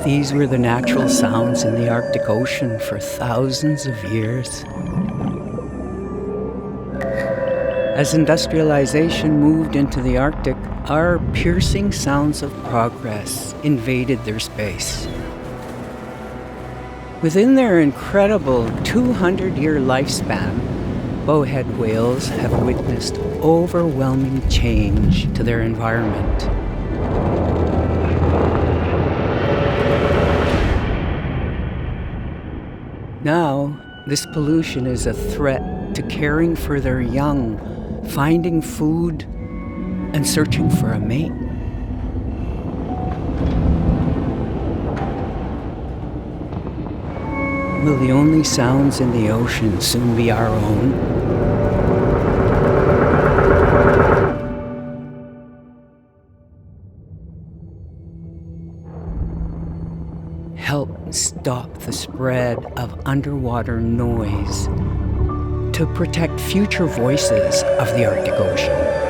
These were the natural sounds in the Arctic Ocean for thousands of years. As industrialization moved into the Arctic, our piercing sounds of progress invaded their space. Within their incredible 200-year lifespan, bowhead whales have witnessed overwhelming change to their environment. Now, this pollution is a threat to caring for their young, finding food, and searching for a mate. Will the only sounds in the ocean soon be our own? Help stop the spread of underwater noise to protect future voices of the Arctic Ocean.